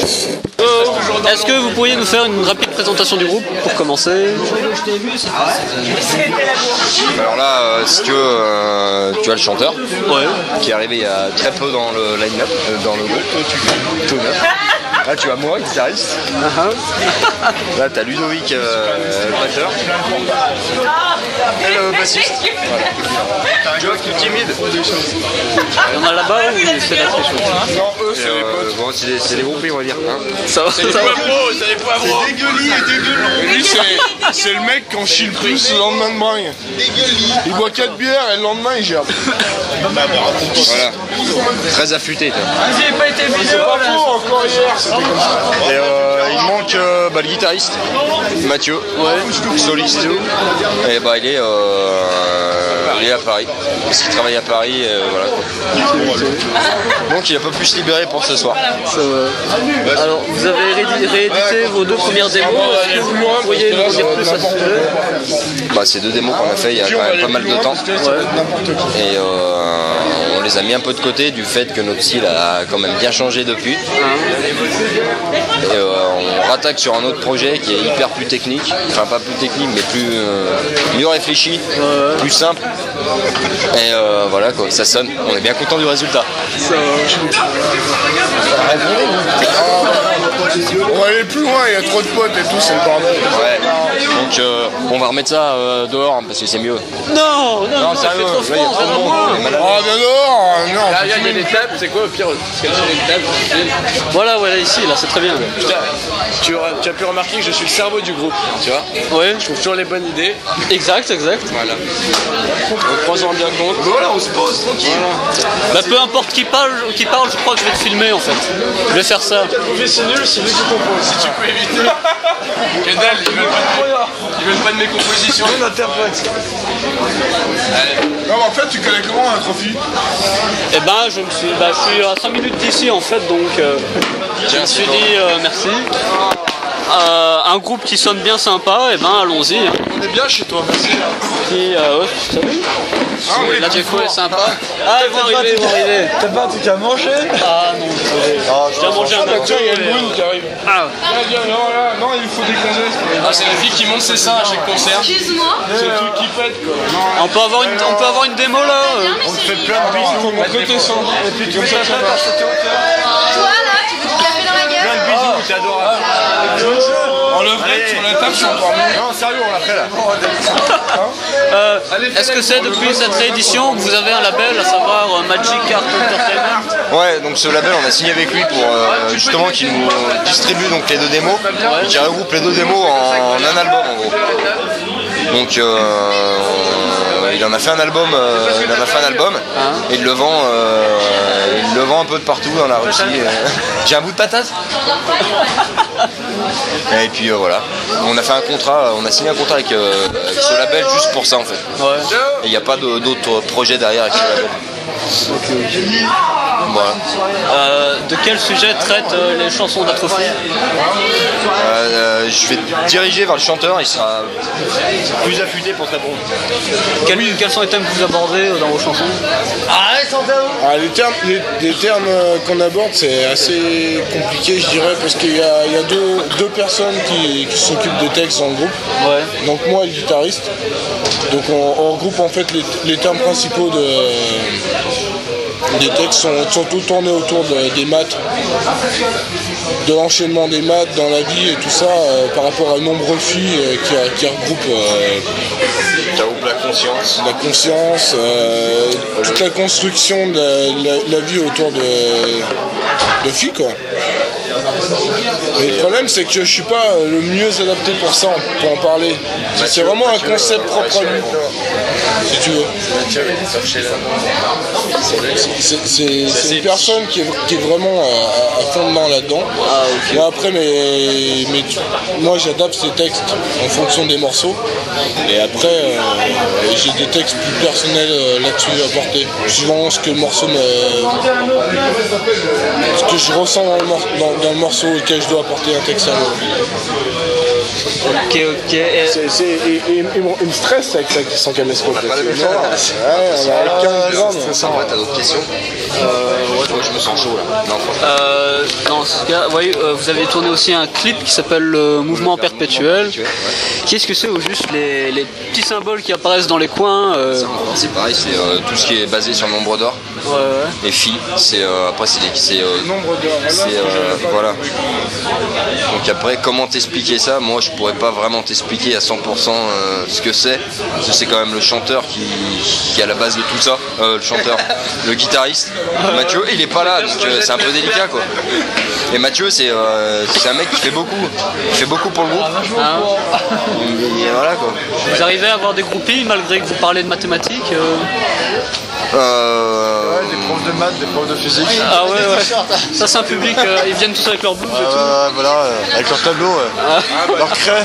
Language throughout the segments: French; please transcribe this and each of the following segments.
Est-ce que vous pourriez nous faire une rapide présentation du groupe pour commencer? Alors là, si tu veux, tu as le chanteur qui est arrivé il y a très peu dans le line-up, dans le groupe, Thomas. Là tu as moi, guitariste. Là tu as Ludovic, batteur. Et le bassiste. Voilà. Tu vois que tu es timide. Il y en a là-bas ou c'est la triche? Non, eux c'est les potes. Bon, c'est les groupés on va dire. Hein. Ça va, c'est les poivreaux, c'est les poivreaux. C'est dégueulis et dégueulons. Lui c'est le mec qui en chie le plus le lendemain de bringue. Il boit 4 bières et le lendemain il gère. Voilà. Très affûté. J'ai pas été vidéo là. Encore hier, c'était comme ça. Et il manque le guitariste, Mathieu, soliste. Et bah il est à Paris, parce qu'il travaille à Paris, voilà. Donc il a pas pu se libérer pour ce soir. Alors vous avez réédité vos deux premières démos, est-ce que vous pourriez nous en dire plus à ce sujet? Bah c'est deux démos qu'on a fait il y a quand même pas mal de temps. Et on les a mis un peu de côté du fait que notre style a quand même bien changé depuis. Et on rattaque sur un autre projet qui est hyper plus technique, enfin pas plus technique mais mieux réfléchi, plus simple. Et voilà quoi, ça sonne, on est bien content du résultat. On va aller plus loin, il y a trop de potes et tout, c'est le bordel. Ouais, donc on va remettre ça dehors hein, parce que c'est mieux. Non, sérieux, c'est trop froid, Oh, viens dehors, non. Là, il y a des tables, c'est quoi au pire? Parce qu'elle a des tables. Voilà, ici, là, c'est très bien. Putain, tu as pu remarquer que je suis le cerveau du groupe, tu vois? Ouais. Je trouve toujours les bonnes idées. Exact. Voilà. Donc prends-en bien compte. Voilà, on se pose tranquille. Bah peu importe qui parle, je crois que je vais te filmer en fait. Je vais faire ça. C'est nul, c'est lui qui compose. Si tu peux éviter. Que dalle, ils veulent pas de mes compositions. On interprète. Non, mais en fait, tu connais comment un trophy? Et ben je suis à 5 minutes d'ici en fait, donc je me suis dit merci. Un groupe qui sonne bien sympa, et ben allons-y. Hein. On est bien chez toi, merci. Puis salut. La déco est sympa. Ah, ils vont arriver. T'as pas un truc à manger? Ah non, je dois manger un Tiens, il y a le Moon qui arrive. Ah. Non, il faut déconner. Ah, c'est la fille qui monte ses seins à chaque concert. Excuse-moi. C'est le truc qui pète quoi. On peut avoir une démo là. On te fait plein de bisous. Faut montrer tes seins. Et puis comme ça, Toi là, tu veux te taper dans la gueule? Plein de bisous, c'est adorable. On le vrai sur la table, je suis encore mieux. Non, sérieux, on l'a fait là. Est-ce que c'est depuis cette réédition que vous avez un label, à savoir Magic Art Entertainment? Ouais, donc ce label, on a signé avec lui pour justement qu'il nous distribue donc les deux démos, et qu'il regroupe les deux démos en un album en gros. Donc il en a fait un album, et il le vend un peu de partout dans la Russie. J'ai un bout de patate. Et puis voilà, on a fait un contrat, on a signé un contrat avec ce label juste pour ça en fait. Et il n'y a pas d'autres projets derrière avec ce label. Voilà. De quel sujet traitent les chansons d'Atrophie? Je vais te diriger vers le chanteur, il sera plus affûté pour te répondre. Quels sont les thèmes que vous abordez dans vos chansons? Les termes qu'on aborde, c'est assez compliqué, je dirais, parce qu'il y a deux personnes qui s'occupent des textes dans le groupe. Ouais. Donc moi et le guitariste. Donc on regroupe en fait les termes principaux des textes sont tous tournés autour des maths, de l'enchaînement des maths dans la vie et tout ça, par rapport à nombreux filles qui regroupent la conscience, toute la construction de la vie autour de filles quoi. Mais le problème c'est que je suis pas le mieux adapté pour ça, pour en parler. C'est vraiment un concept propre à lui, si tu veux. C'est une personne qui est vraiment à fond dedans là-dedans. Moi après moi j'adapte ces textes en fonction des morceaux. Et après j'ai des textes plus personnels là-dessus à porter. Suivant ce que le morceau ce que je ressens dans le morceau auquel je dois apporter un texte à moi. Ok. Il me stresse avec ça qui sent caméscope. On n'a pas la même chose. Ouais, on a 15 grammes. En vrai, t'as d'autres questions? Ouais, je me sens chaud là. Non, franchement. Non, tout cas, ouais, vous avez tourné aussi un clip qui s'appelle Mouvement Perpétuel. Qu'est-ce que c'est au juste les petits symboles qui apparaissent dans les coins C'est pareil, c'est tout ce qui est basé sur le nombre d'or. Et phi, c'est après c'est Nombre d'heures. voilà. Donc après, comment t'expliquer ça? Moi, je pourrais pas vraiment t'expliquer à 100% ce que c'est. Parce que c'est quand même le chanteur qui est à la base de tout ça. Le chanteur, le guitariste. Mathieu, il est pas là, donc c'est un peu délicat quoi. Et Mathieu, c'est un mec qui fait beaucoup. Il fait beaucoup pour le groupe. Et voilà quoi. Vous arrivez à avoir des groupies malgré que vous parlez de mathématiques Des profs de maths, des profs de physique. Ah ouais. Ça c'est un public, ils viennent tous avec leur blouse et tout. Voilà, avec leur tableau, leur craie.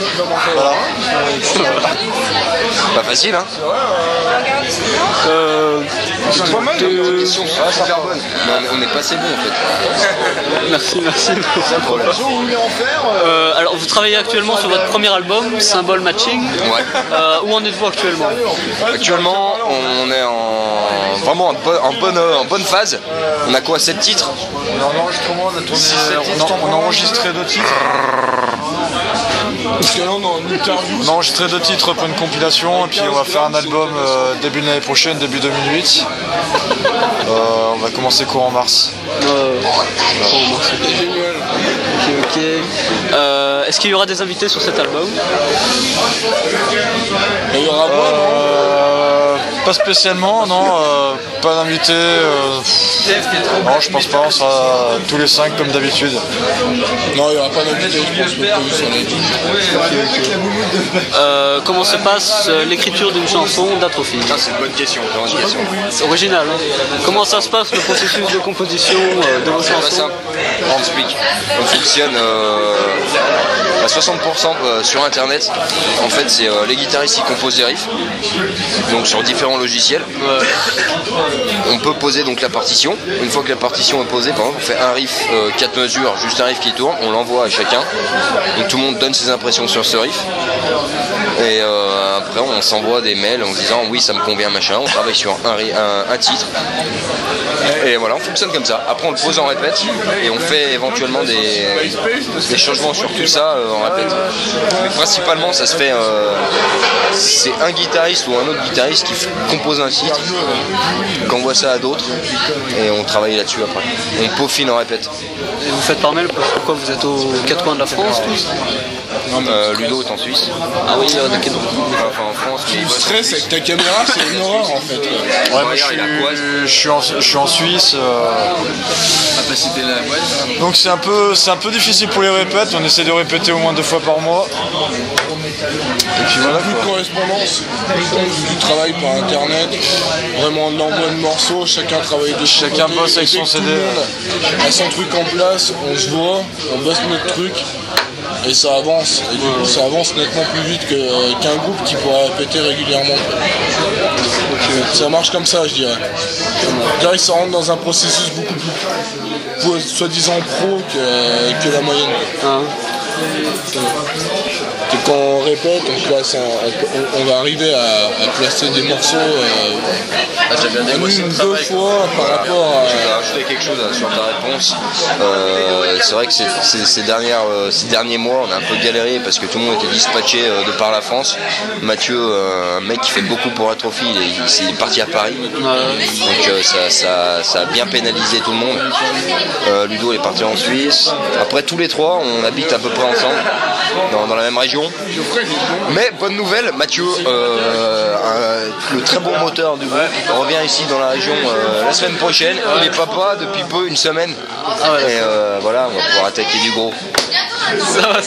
Voilà. Pas facile hein. C'est pas mal. Super bonne. On est pas assez bon en fait. Merci. Alors vous travaillez actuellement sur votre premier album, Symbol Matching. Ouais. Où en êtes-vous actuellement? Actuellement, on est vraiment en bonne phase. On a quoi, 7 titres? L'enregistrement, on a enregistré 2 titres. Parce que là, on est en interview. On a enregistré 2 titres pour une compilation et puis on va faire un album début de l'année prochaine, début 2008. On va commencer courant mars. C'est génial. Ok. Est-ce qu'il y aura des invités sur cet album? Il y aura moi, Pas spécialement, non. Pas d'invité. Non, je pense pas. On sera tous les 5 comme d'habitude. non, il n'y aura pas d'invité, je pense, mais prévu sur les Comment se passe l'écriture d'une chanson d'Atrophie? C'est une bonne question. C'est original. Hein. Comment ça se passe le processus de composition de vos C'est pas chansons? simple. On explique. On fonctionne à 60% sur internet. En fait, c'est les guitaristes qui composent des riffs, donc sur différents logiciels. On peut poser donc la partition. Une fois que la partition est posée, par exemple, on fait un riff 4 mesures, juste un riff qui tourne, on l'envoie à chacun. Donc tout le monde donne ses impressions sur ce riff. Et après, on s'envoie des mails en disant oui, ça me convient, machin. On travaille sur un titre. Et voilà, on fonctionne comme ça. Après, on le pose en répète et on fait éventuellement des changements sur tout ça en répète. Mais principalement, ça se fait. C'est un guitariste ou un autre guitariste qui compose un titre, qu'on envoie ça à d'autres et on travaille là-dessus après. On peaufine en répète. Et vous faites par mail, pourquoi vous êtes aux 4 coins de la France tous? Ludo est en Suisse. Ah oui, Enfin en France, mais Le stress avec ta caméra, c'est une horreur en fait. Ouais, moi, je suis en Suisse. Donc c'est un peu difficile pour les répètes. On essaie de répéter au moins 2 fois par mois. Et puis voilà Plus de quoi. correspondance, du travail par internet, vraiment on envoie de morceaux, chacun travaille de son Chacun côté, bosse avec et dès son que CD. tout le monde a son truc en place, on se voit, on bosse notre truc et ça avance. Et du coup ça avance nettement plus vite qu'un groupe qui pourrait répéter régulièrement. Ça marche comme ça je dirais. Je dirais que ça rentre dans un processus beaucoup plus soi-disant pro que la moyenne. Et quand on répète, on va arriver à placer des morceaux une, 2 fois par rapport à... Je vais rajouter quelque chose sur ta réponse. C'est vrai que ces derniers mois, on a un peu galéré parce que tout le monde était dispatché de par la France. Mathieu, un mec qui fait beaucoup pour Atrophie, il est parti à Paris. Donc ça a bien pénalisé tout le monde. Ludo est parti en Suisse. Après, tous les 3, on habite à peu près ensemble dans la même région. Mais bonne nouvelle, Mathieu, le très bon moteur du groupe, revient ici dans la région la semaine prochaine. Il est papa depuis peu, une semaine. Et voilà, on va pouvoir attaquer du gros. Ça va.